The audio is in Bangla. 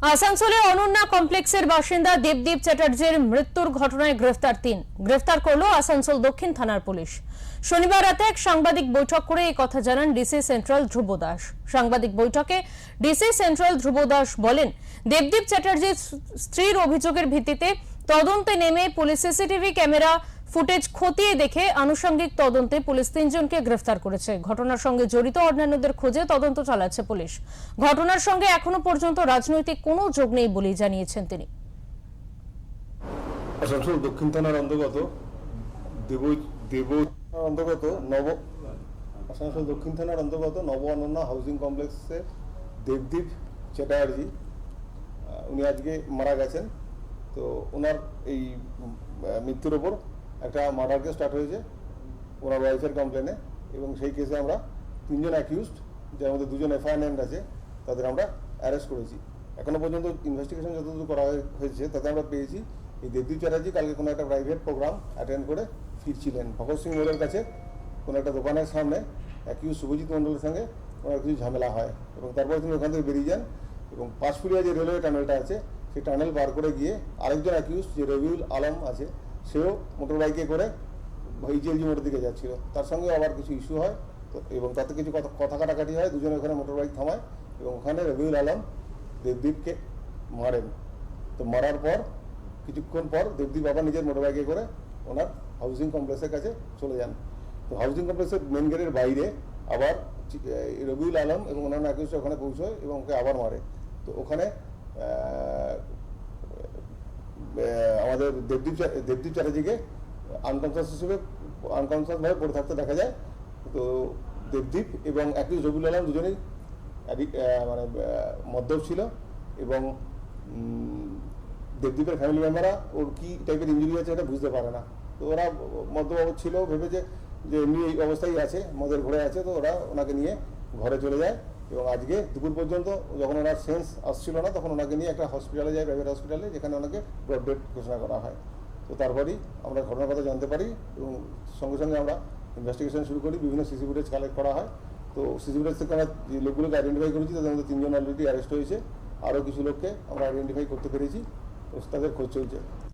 আসানসোলে অনন্যা কমপ্লেক্সের বাসিন্দা দেবদীপ চ্যাটার্জির মৃত্যুর ঘটনায় গ্রেফতার করলো আসানসোল দক্ষিণ থানার পুলিশ। শনিবার রাতে এক সাংবাদিক বৈঠক করে এই কথা জানান ডিসি সেন্ট্রাল ধ্রুব দাস। সাংবাদিক বৈঠকে ডিসি সেন্ট্রাল ধ্রুব দাস বলেন, দেবদীপ চ্যাটার্জির স্ত্রীর অভিযোগের ভিত্তিতে তদন্তে নেমে পুলিশ সিসিটিভি ক্যামেরা ফুটেজ খতিয়ে দেখে আনুষঙ্গিক তদন্তে পুলিশ 3 জনকে গ্রেফতার করেছে। ঘটনার সঙ্গে জড়িত অন্যান্যদের খোঁজে তদন্ত চালাচ্ছে পুলিশ। ঘটনার সঙ্গে এখনো পর্যন্ত রাজনৈতিক কোনো যোগ নেই বলেই জানিয়েছেন তিনি। আসানসোল দক্ষিণ থানার অন্তর্গত আসানসোল দক্ষিণ থানার অন্তর্গত নব অনন্যা হাউজিং কমপ্লেক্সে দেবদীপ চ্যাটার্জি উনি আজকে মারা গেছেন। তো ওনার এই মৃত্যুর ওপর একটা মার্ডার কেস স্টার্ট হয়েছে ওনার ওয়াইফের কমপ্লেনে, এবং সেই কেসে আমরা 3 জন অ্যাকিউজড, যার মধ্যে 2 জন এফআইআর নেমড আছে, তাদের আমরা অ্যারেস্ট করেছি। এখনো পর্যন্ত ইনভেস্টিগেশন যতদূর করা হয়েছে তাতে আমরা পেয়েছি এই দেবদীপ চ্যাটার্জি কালকে কোনো একটা প্রাইভেট প্রোগ্রাম অ্যাটেন্ড করে ফিরছিলেন। ভগৎ সিং মোড়ের কাছে কোনো একটা দোকানের সামনে অ্যাকিউজ শুভজিৎ মণ্ডলের সঙ্গে ওনার কিছু ঝামেলা হয়, এবং তারপর তিনি ওখান থেকে বেরিয়ে যান এবং পাঁচফুলিয়া যে রেলওয়ে টানেলটা আছে সেই টানেল পার করে গিয়ে আরেকজন অ্যাকিউজ যে রবিউল আলম আছে, সেও মোটর বাইকে করে এইচএলজি মোড়ের দিকে যাচ্ছিল। তার সঙ্গে আবার কিছু ইস্যু হয়, তো এবং তাতে কিছু কথা কাটাকাটি হয়। দুজনে ওখানে মোটর বাইক থামায় এবং ওখানে রবিউল আলম দেবদীপকে মারেন। তো মারার পর কিছুক্ষণ পর দেবদীপ আবার নিজের মোটর বাইকে করে ওনার হাউজিং কমপ্লেক্সের কাছে চলে যান। তো হাউজিং কমপ্লেক্সের মেন গেটের বাইরে আবার রবিউল আলম এবং অন্যান্য অ্যাকিউজরা ওখানে পৌঁছয় এবং ওকে আবার মারে। তো ওখানে আমাদের দেবদীপ চ্যাটার্জিকে আনকনসিয়াসভাবে পড়ে থাকতে দেখা যায়। তো দেবদীপ এবং অ্যাকিউজ রবিউল আলম দুজনেই মানে মদ্যপ ছিল, এবং দেবদীপের ফ্যামিলি মেম্বাররা ওর কী টাইপের ইঞ্জুরি আছে এটা বুঝতে পারে না। তো ওরা মদ্যপ ছিল, ভেবেছে যে এমনি এই অবস্থায় আছে, মদের ঘরে আছে, তো ওরা ওনাকে নিয়ে ঘরে চলে যায়। এবং আজকে দুপুর পর্যন্ত যখন ওনার সেন্স আসছিল না, তখন ওনাকে নিয়ে একটা হসপিটালে যায়, প্রাইভেট হসপিটালে, যেখানে ওনাকে ব্রড ডেড ঘোষণা করা হয়। তো তারপরেই আমরা ঘটনার কথা জানতে পারি এবং সঙ্গে সঙ্গে আমরা ইনভেস্টিগেশন শুরু করি। বিভিন্ন সিসি ফুটেজ কালেক্ট করা হয়। তো সিসি ফুটেজ থেকে আমরা যে লোকগুলোকে আইডেন্টিফাই করেছি, তাদের মধ্যে 3 জন অলরেডি অ্যারেস্ট হয়েছে, আরও কিছু লোককে আমরা আইডেন্টিফাই করতে পেরেছি, তাদের খোঁজ চলছে।